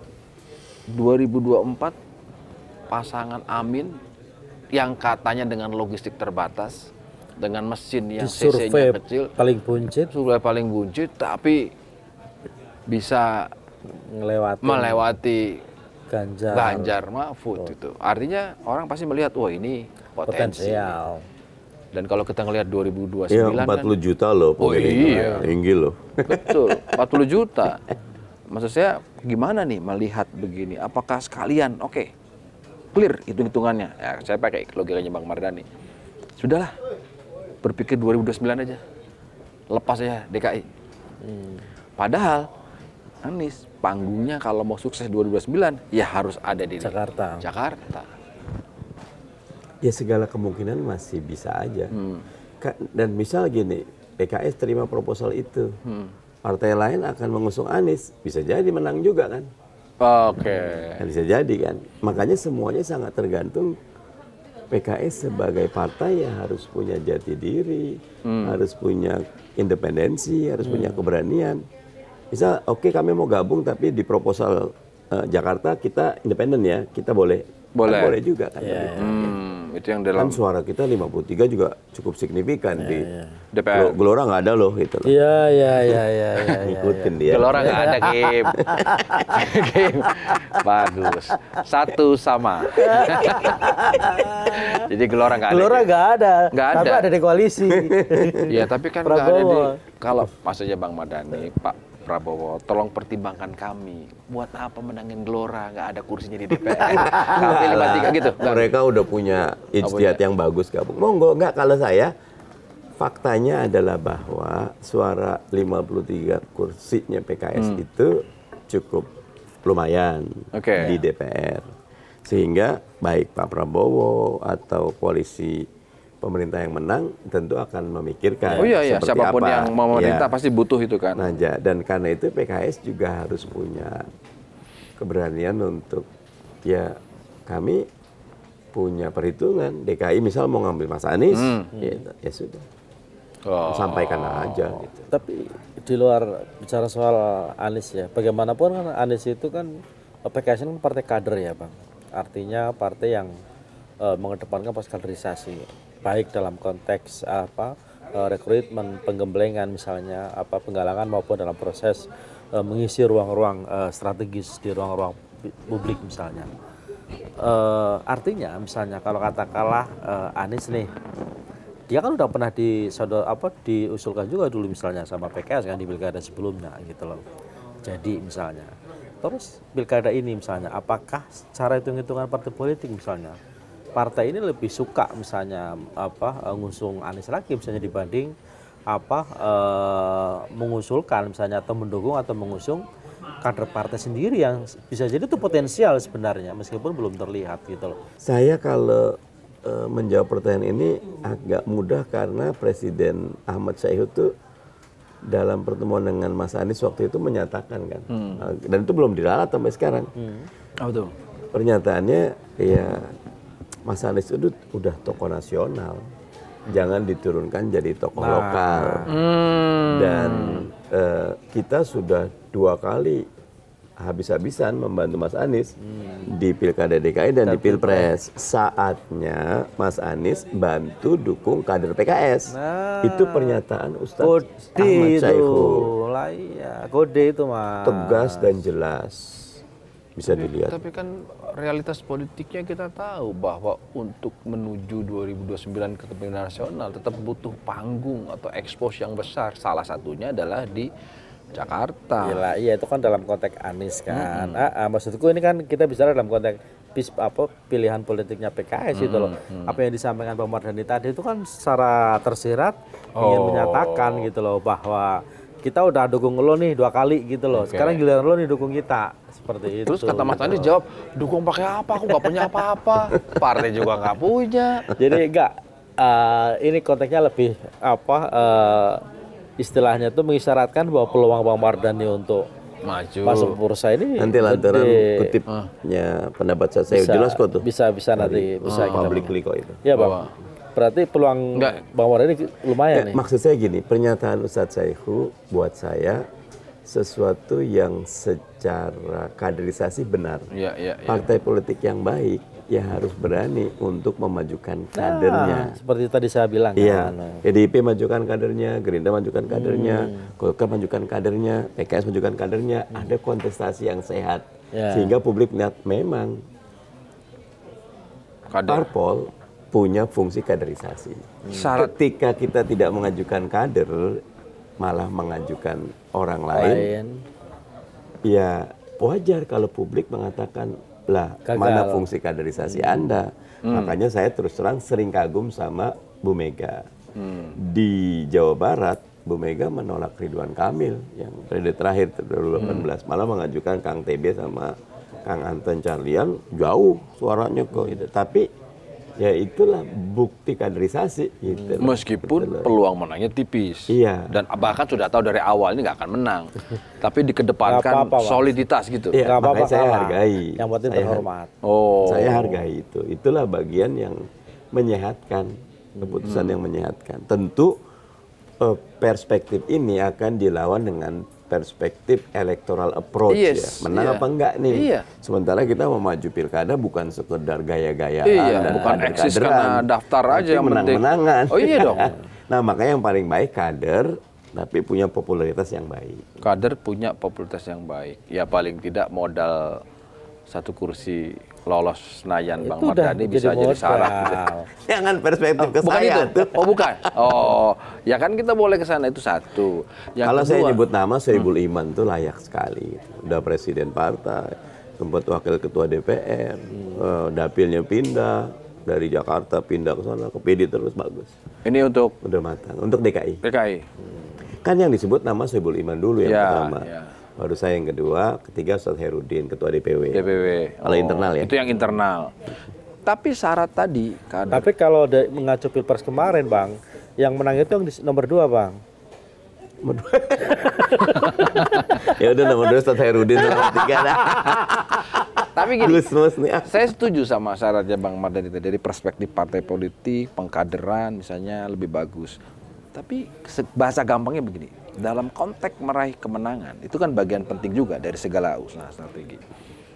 2024 pasangan Amin yang katanya dengan logistik terbatas, dengan mesin yang cc-nya kecil, survei paling buncit, tapi bisa melewati Ganjar Mahfud itu. Artinya orang pasti melihat, wah ini potensial. Dan kalau kita ngelihat 2029 ya, 40 kan, juta loh iya. Tinggi loh. Betul, 40 juta. Maksud saya gimana nih melihat begini? Apakah sekalian, clear hitung-hitungannya. Ya, saya pakai logikanya Bang Mardhani. Sudahlah, berpikir 2029 aja. Lepas aja DKI. Padahal Anies panggungnya kalau mau sukses 2029 ya harus ada di Jakarta. Ya segala kemungkinan masih bisa aja. Dan misal gini, PKS terima proposal itu. Partai lain akan mengusung Anies, bisa jadi menang juga kan. Bisa jadi kan. Makanya semuanya sangat tergantung PKS sebagai partai yang harus punya jati diri, harus punya independensi, harus punya keberanian. Misal kami mau gabung tapi di proposal Jakarta kita independen ya, kita boleh juga kan. Itu yang dalam kan suara kita 53 juga cukup signifikan di DPR. Gelora nggak ada loh itu. Iya. Ngikutin dia. Gelora nggak ada, Kim. Bagus. Satu sama. Jadi Gelora nggak ada. Gelora nggak ada. Tapi ada di koalisi. Iya, tapi kan nggak ada di. Kalau maksudnya Bang Mardhani, Pak Prabowo, tolong pertimbangkan kami. Buat apa menangin Gelora? Nggak ada kursinya di DPR. Kami 53 gitu. Mereka udah punya ijtihad yang bagus gabung. Monggo, nggak kalau saya. Faktanya adalah bahwa suara 53 kursinya PKS itu cukup lumayan di DPR. Sehingga baik Pak Prabowo atau koalisi pemerintah yang menang tentu akan memikirkan siapapun apa. Yang mau memerintah pasti butuh itu kan. Nah, dan karena itu PKS juga harus punya keberanian untuk kami punya perhitungan. DKI misal mau ngambil Mas Anies, ya sudah. Sampaikan aja gitu. Tapi di luar bicara soal Anies ya, bagaimanapun kan Anies itu kan PKS kan partai kader ya Bang. Artinya partai yang mengedepankan proses kaderisasi, baik dalam konteks rekrutmen, penggemblengan misalnya, penggalangan maupun dalam proses mengisi ruang-ruang strategis di ruang-ruang publik misalnya. Artinya misalnya kalau katakanlah Anies nih, dia kan udah pernah diusulkan juga dulu misalnya sama PKS kan di pilkada sebelumnya gitu loh. Jadi misalnya, terus pilkada ini misalnya, apakah secara hitung-hitungan partai politik misalnya, partai ini lebih suka misalnya ngusung Anies lagi misalnya dibanding mengusulkan misalnya atau mendukung atau mengusung kader partai sendiri yang bisa jadi itu potensial sebenarnya meskipun belum terlihat gitu loh. Saya kalau menjawab pertanyaan ini agak mudah karena Presiden Ahmad Syaihu itu dalam pertemuan dengan Mas Anies waktu itu menyatakan kan, dan itu belum diralat sampai sekarang. Betul. Pernyataannya ya Mas Anies itu udah tokoh nasional, jangan diturunkan jadi tokoh lokal. Dan kita sudah 2 kali habis-habisan membantu Mas Anies di Pilkada DKI dan di Pilpres. Saatnya Mas Anies bantu dukung kader PKS. Itu pernyataan Ustadz Ahmad Syaihu. Kode itu mah. Tegas dan jelas. Bisa dilihat. Tapi kan realitas politiknya kita tahu bahwa untuk menuju 2029 ke kepemimpinan nasional tetap butuh panggung atau expose yang besar. Salah satunya adalah di Jakarta. Iya itu kan dalam konteks Anies kan. Maksudku ini kan kita bicara dalam konteks pilihan politiknya PKS itu loh. Apa yang disampaikan Bang Mardhani tadi itu kan secara tersirat ingin menyatakan gitu loh bahwa kita udah dukung lo nih 2 kali gitu loh. Sekarang giliran lo nih dukung kita. Seperti itu. Terus kata Mas Anies jawab, dukung pakai apa? Aku nggak punya apa-apa. Partai juga nggak punya. Jadi ini konteksnya lebih istilahnya tuh mengisyaratkan bahwa peluang Bang Mardhani untuk maju masuk bursa ini nanti lantaran kutipnya pendapat saya jelas kok tuh. Bisa nanti bisa kita publicly kok itu. Ya Bang. Berarti peluang Bang Mardhani lumayan nih. Maksud saya gini, pernyataan Ustadz Syaihu buat saya sesuatu yang secara kaderisasi benar. Partai politik yang baik ya harus berani untuk memajukan kadernya. Seperti tadi saya bilang. Iya. PDIP majukan kadernya, Gerindra majukan kadernya, Golkar majukan kadernya, PKS majukan kadernya. Ada kontestasi yang sehat, sehingga publik melihat memang parpol punya fungsi kaderisasi. Ketika kita tidak mengajukan kader, malah mengajukan orang lain. Ya wajar kalau publik mengatakan lah mana fungsi kaderisasi Anda. Makanya saya terus terang sering kagum sama Bu Mega. Di Jawa Barat Bu Mega menolak Ridwan Kamil yang periode terakhir 2018, malah mengajukan Kang TB sama Kang Anton Carlian, jauh suaranya kok itu. Tapi ya itulah bukti kaderisasi gitu. Meskipun peluang menangnya tipis. Dan bahkan sudah tahu dari awal ini nggak akan menang. Tapi dikedepankan soliditas gitu. Iya, makanya saya hargai. Yang penting terhormat. Saya hargai itu. Itulah bagian yang menyehatkan, keputusan yang menyehatkan. Tentu perspektif ini akan dilawan dengan perspektif electoral approach ya. Menang apa enggak nih? Sementara kita mau maju pilkada bukan sekedar gaya-gayaan dan bukan eksis karena daftar aja yang penting. Menang-menangan. Oh iya dong. Nah, makanya yang paling baik kader tapi punya popularitas yang baik. Kader punya popularitas yang baik. Ya paling tidak modal 1 kursi lolos Senayan Bang Mardhani bisa jadi syarat gitu. Jangan perspektif ke bukan saya. Itu? Oh bukan? Oh, ya kan kita boleh ke sana itu satu. Kalau saya nyebut nama Soebul Iman itu layak sekali. Udah presiden partai, sempat wakil ketua DPR, dapilnya pindah dari Jakarta pindah ke sana ke PD terus bagus. Ini untuk udah matang. Untuk DKI. Kan yang disebut nama Soebul Iman dulu yang pertama. Baru saya yang kedua, ketiga Ustadz Herudin, ketua DPW. Kalau internal ya. Itu yang internal. Tapi syarat tadi kader. Tapi kalau mengacu Pilpres kemarin, Bang, yang menang itu yang nomor 2, Bang. Ya udah nomor 2 Ustadz Herudin, nomor 3 dah. Tapi gini, saya setuju sama syaratnya Bang Mardhani dari perspektif partai politik, pengkaderan misalnya lebih bagus. Tapi bahasa gampangnya begini, dalam konteks meraih kemenangan, itu kan bagian penting juga dari segala usaha strategi.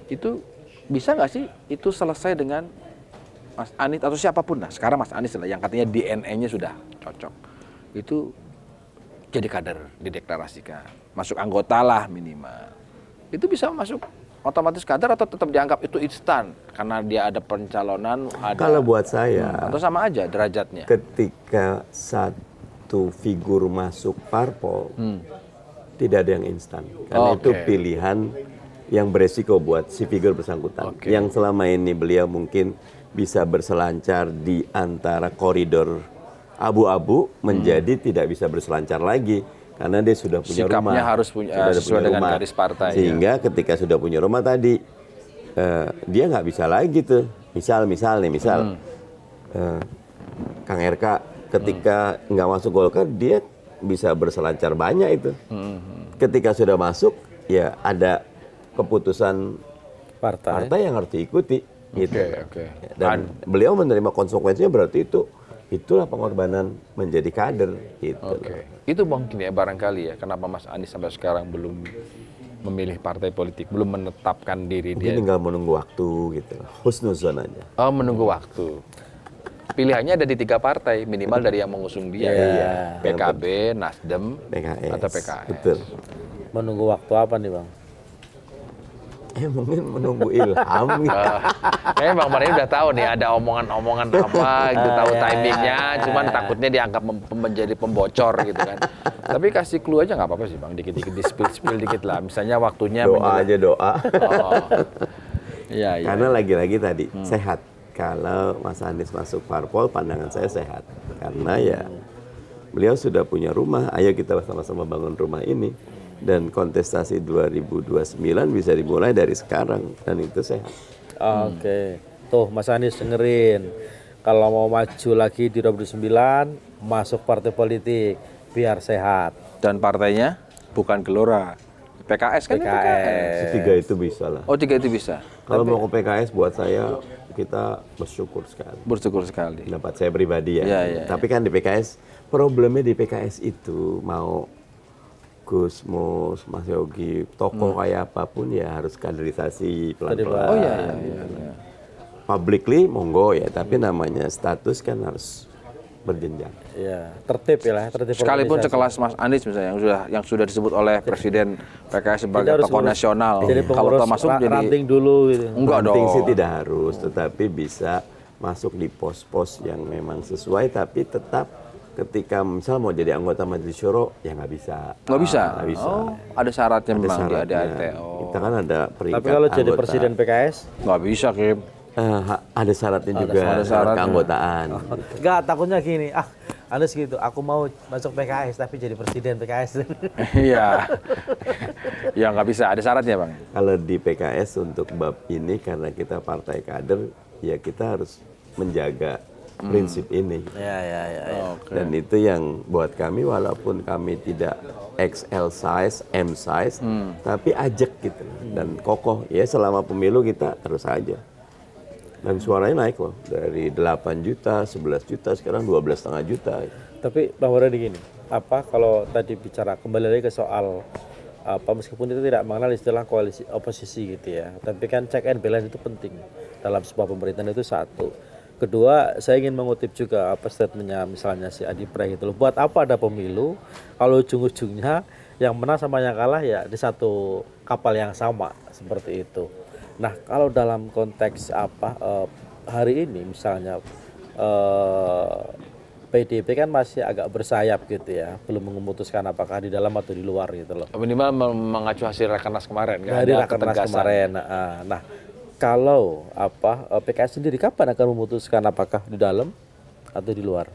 Itu bisa nggak sih itu selesai dengan Mas Anies atau siapapun lah, sekarang Mas Anies lah yang katanya DNA-nya sudah cocok, itu jadi kader dideklarasikan, masuk anggota lah minimal, itu bisa masuk otomatis kader atau tetap dianggap itu instan karena dia ada pencalonan, ada. Kalau buat saya, atau sama aja derajatnya. ketika satu figur masuk parpol, tidak ada yang instan, karena itu pilihan yang beresiko buat si figur bersangkutan. Yang selama ini beliau mungkin bisa berselancar di antara koridor abu-abu menjadi tidak bisa berselancar lagi. Karena dia sudah punya rumah. Sikapnya harus punya sesuai dengan garis partai. Sehingga ketika sudah punya rumah tadi, dia nggak bisa lagi tuh. Misal Kang RK ketika nggak masuk Golkar, dia bisa berselancar banyak itu. Ketika sudah masuk, ya ada keputusan partai yang harus diikuti. Gitu. Dan beliau menerima konsekuensinya, berarti itulah pengorbanan menjadi kader gitu. Itu mungkin ya barangkali ya kenapa Mas Anies sampai sekarang belum memilih partai politik, belum menetapkan diri mungkin dia. Tinggal menunggu waktu gitu. Husnuzon aja. Oh, menunggu waktu. Pilihannya ada di 3 partai, minimal dari yang mengusung dia. PKB, Nasdem, PKS. atau PKS. Betul. Menunggu waktu apa nih Bang? Mungkin menunggu ilham gitu. Kayaknya Bang Mardhani udah tahu nih ada omongan-omongan apa gitu, tahu timingnya, cuman takutnya dianggap menjadi pembocor gitu kan. Tapi kasih clue aja nggak apa-apa sih Bang, dikit-dikit di-spill dikit lah. Misalnya waktunya doa aja doa. Iya. Karena lagi-lagi tadi sehat. Kalau Mas Anies masuk parpol, pandangan saya sehat. Karena ya beliau sudah punya rumah, ayo kita sama-sama bangun rumah ini. Dan kontestasi 2029 bisa dimulai dari sekarang, dan itu sehat. Tuh Mas Anies dengerin, kalau mau maju lagi di 2029 masuk partai politik biar sehat. Dan partainya bukan Gelora, PKS kan? PKS. 3 itu bisa lah. Oh 3 itu bisa. Kalau mau ke PKS buat saya kita bersyukur sekali. Bersyukur sekali. Pendapat saya pribadi ya. Tapi kan di PKS, problemnya di PKS itu mau Gus Mus, Mas Yogi, tokoh kayak apapun ya harus kaderisasi pelan-pelan. Oh iya. Publicly monggo ya, tapi namanya status kan harus berjenjang. Iya, tertib ya lah, tertib. Sekalipun sekelas Mas Anies misalnya yang sudah disebut oleh Presiden PKS sebagai tokoh nasional. Kalau masuk jadi ranting dulu gitu. Enggak dong. Ranting sih tidak harus, tetapi bisa masuk di pos-pos yang memang sesuai, tapi tetap ketika misal mau jadi anggota Majelis Syuro ya nggak bisa. Nggak bisa. Oh, ada syaratnya memang di ADART. Kita kan ada peringkat. Tapi kalau jadi presiden PKS nggak bisa Kim. Ada syaratnya juga, syarat keanggotaan. Nggak, takutnya gini, Anies gitu, aku mau masuk PKS tapi jadi presiden PKS. Iya. Ya nggak bisa, ada syaratnya Bang. Kalau di PKS untuk bab ini karena kita partai kader, ya kita harus menjaga prinsip ini. Ya. Dan itu yang buat kami, walaupun kami tidak XL size, M size, tapi ajak gitu dan kokoh. Ya selama pemilu kita terus aja. Dan suaranya naik loh, dari 8 juta, 11 juta, sekarang 12,5 juta. Tapi Bang Mardhani gini, kalau tadi bicara kembali lagi ke soal meskipun itu tidak mengenal istilah koalisi oposisi gitu ya, tapi kan check and balance itu penting dalam sebuah pemerintahan, itu satu. Kedua, saya ingin mengutip juga statementnya misalnya si Adi Pray gitu loh. Buat apa ada pemilu kalau ujung-ujungnya yang menang sama yang kalah ya di satu kapal yang sama, seperti itu. Nah, kalau dalam konteks hari ini misalnya PDIP kan masih agak bersayap gitu ya, belum memutuskan apakah di dalam atau di luar gitu loh. Minimal mengacu hasil Rakernas kemarin kan. Dari Rakernas kemarin. Nah, kalau PKS sendiri kapan akan memutuskan apakah di dalam atau di luar?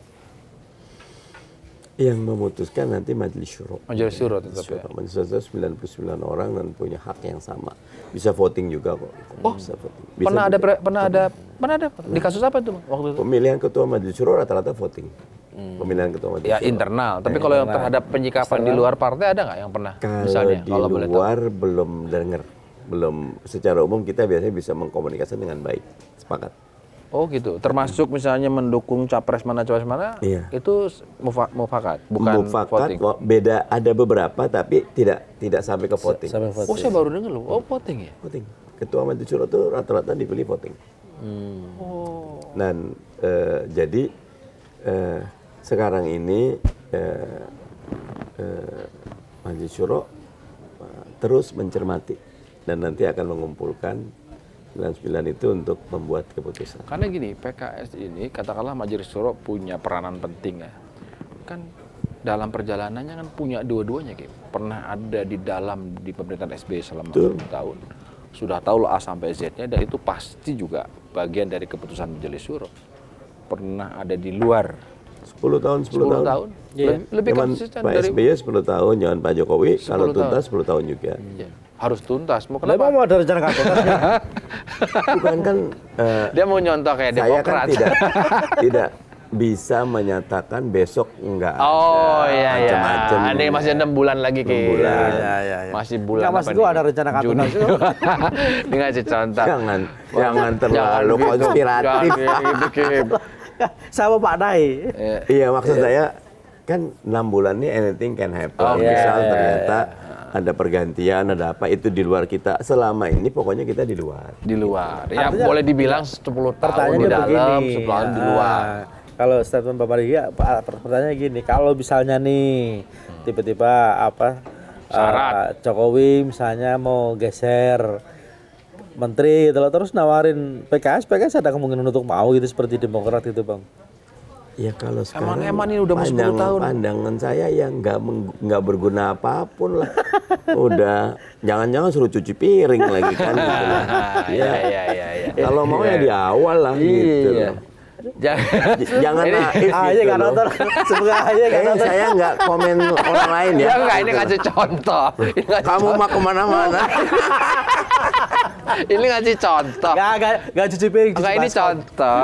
Yang memutuskan nanti Majelis Syuro. Majelis Syuro tetap ya. Majelis Syuro 99 orang dan punya hak yang sama. Bisa voting juga kok. Bisa voting. Pernah ada di kasus apa itu waktu itu? Pemilihan ketua Majelis Syuro rata-rata voting. Pemilihan ketua Majelis Syuro. Ya internal. Tapi kalau yang terhadap penyikapan di luar partai ada nggak yang pernah? Kalau di luar belum dengar. Belum, secara umum kita biasanya bisa mengkomunikasikan dengan baik, sepakat. Oh gitu, termasuk misalnya mendukung capres mana itu mufakat, bukan voting. Beda, ada beberapa tapi tidak sampai ke voting. Oh saya baru dengar loh, voting ya? Voting. Ketua Majelis Syuro itu rata-rata dipilih voting. Dan jadi sekarang ini Majelis Syuro terus mencermati dan nanti akan mengumpulkan 99 itu untuk membuat keputusan. Karena gini, PKS ini katakanlah Majelis Syuro punya peranan penting ya. Kan dalam perjalanannya kan punya dua-duanya, Kim. Pernah ada di pemerintahan SBY selama 10 tahun. Sudah tahu A sampai Z-nya dan itu pasti juga bagian dari keputusan Majelis Syuro. Pernah ada di luar 10 tahun. Yeah. Lebih konsisten Pak SBY 10 tahun, jangan Pak Jokowi. Kalau tuntas 10 tahun juga. Yeah. Harus tuntas. Mau kenapa? Mau ada rencana KPK? Bukan kan. Dia mau nyontoh kayak Demokrat. Saya kan tidak bisa menyatakan besok enggak ada. Oh iya. Macam-macam. Ada yang masih 6 bulan lagi, Kim. 6 bulan. Ya. Masih bulan. Nggak, maksud gua ada rencana KPK. Ini ngasih contoh. Jangan terlalu konspiratif. Sama Pak Dai. Iya, maksud saya kan 6 bulan ini anything can happen. Misal ternyata ada pergantian, ada apa, itu di luar kita. Selama ini pokoknya kita di luar. Di luar. Ya artinya, boleh dibilang 10 tahun di dalam, 10 tahun di luar. Kalau statement Bapak Ria, pertanyaannya gini, kalau misalnya nih tiba-tiba Jokowi misalnya mau geser menteri gitu, terus nawarin PKS ada kemungkinan untuk mau gitu seperti Demokrat itu, Bang? Ya kalau sekarang emang ini udah 10 tahun. Pandangan saya yang nggak berguna apapun lah. Udah jangan-jangan suruh cuci piring lagi kan gitu lah. Iya. Kalau mau ya di awal lah gitu loh. Jangan naif gitu loh. Saya nggak komen orang lain ya. Enggak, ini ngasih contoh. Kamu mah kemana-mana. Ini ngasih contoh. Gak cuci piring. Enggak, ini contoh.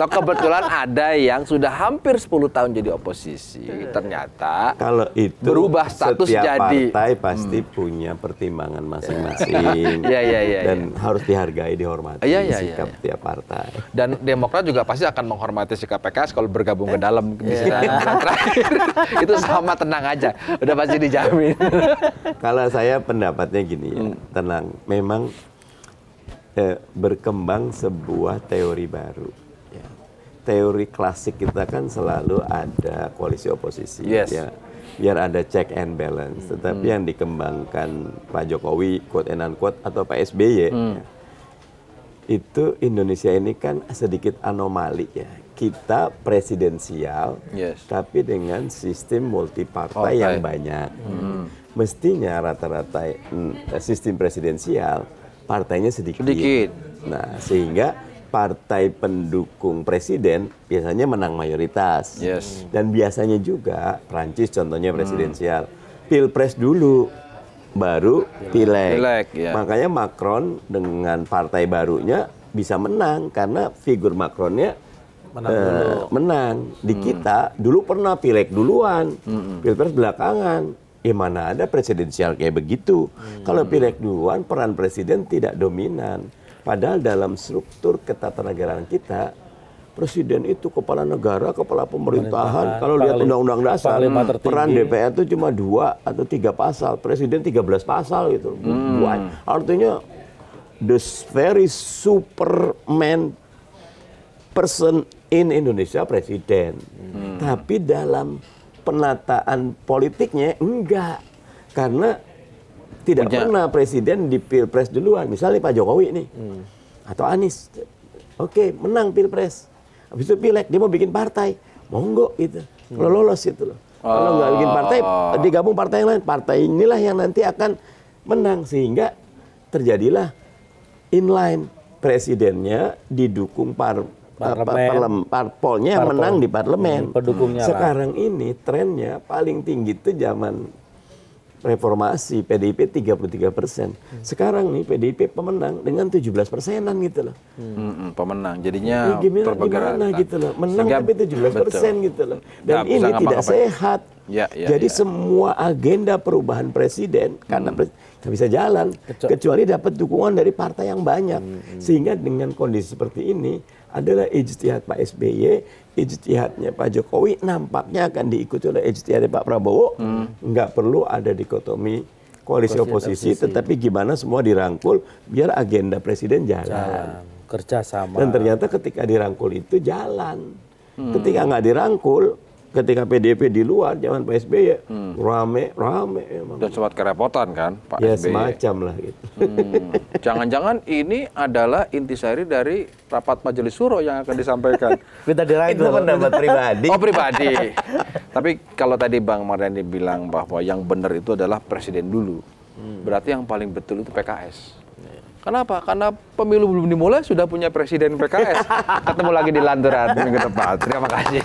Kebetulan ada yang sudah hampir 10 tahun jadi oposisi. Ternyata kalau itu berubah status setiap jadi partai pasti punya pertimbangan masing-masing. Dan harus dihargai, dihormati sikap tiap partai. Dan Demokrat juga pasti akan menghormati sikap PKS kalau bergabung ke dalam terakhir. Itu sama, tenang aja. Udah pasti dijamin. Kalau saya pendapatnya gini ya, tenang. Memang berkembang sebuah teori baru. Ya. Teori klasik kita kan selalu ada koalisi oposisi. Ya. Biar ada check and balance. Tetapi yang dikembangkan Pak Jokowi, quote and unquote, atau Pak SBY, ya, itu Indonesia ini kan sedikit anomali ya. Kita presidensial, tapi dengan sistem multipartai yang banyak. Mestinya rata-rata sistem presidensial, partainya sedikit. Nah, sehingga partai pendukung presiden biasanya menang mayoritas. Dan biasanya juga, Prancis contohnya presidensial, pilpres dulu, baru pileg. Makanya Macron dengan partai barunya bisa menang, karena figur Macronnya menang. Di kita dulu pernah pileg duluan, pilpres belakangan. Mana ada presidensial kayak begitu. Kalau pileg duluan, peran presiden tidak dominan. Padahal dalam struktur ketatanegaraan kita, presiden itu kepala negara, kepala pemerintahan. Kalau lihat undang-undang dasar, peran DPR itu cuma 2 atau 3 pasal. Presiden 13 pasal gitu. Artinya the very superman person in Indonesia presiden. Tapi dalam penataan politiknya enggak, karena tidak pernah presiden di pilpres duluan. Misalnya Pak Jokowi nih atau Anies, oke, menang pilpres, habis itu pileg dia mau bikin partai, monggo gitu, kalau lolos itu loh. Kalau nggak bikin partai, digabung partai yang lain, partai inilah yang nanti akan menang, sehingga terjadilah inline, presidennya didukung parpolnya yang menang di parlemen. Sekarang ini trennya paling tinggi itu zaman reformasi, PDIP 33%. Sekarang nih PDIP pemenang dengan 17%-an gitu loh. Pemenang, jadinya gimana gitu loh. Menang tapi 17% gitu loh. Dan ini tidak sehat. Jadi semua agenda perubahan presiden, karena nggak bisa jalan, kecuali dapat dukungan dari partai yang banyak. Sehingga dengan kondisi seperti ini, adalah ijtihad Pak SBY, ijtihadnya Pak Jokowi nampaknya akan diikuti oleh ijtihad Pak Prabowo. Nggak perlu ada dikotomi koalisi oposisi, tetapi gimana semua dirangkul biar agenda presiden jalan. kerjasama. Dan ternyata ketika dirangkul itu jalan. Ketika nggak dirangkul, ketika PDIP di luar zaman Pak SBY rame emang. Dan sempat kerepotan kan Pak Ya SBY. semacam lah gitu. Jangan-jangan ini adalah intisari dari rapat majelis syuro yang akan disampaikan. Kita dirangkul. Itu pendapat pribadi. Oh pribadi. Tapi kalau tadi Bang Mardhani bilang bahwa yang benar itu adalah presiden dulu. Berarti yang paling betul itu PKS. Kenapa? Karena pemilu belum dimulai sudah punya presiden PKS. Ketemu lagi di Lanturan minggu depan. Terima kasih.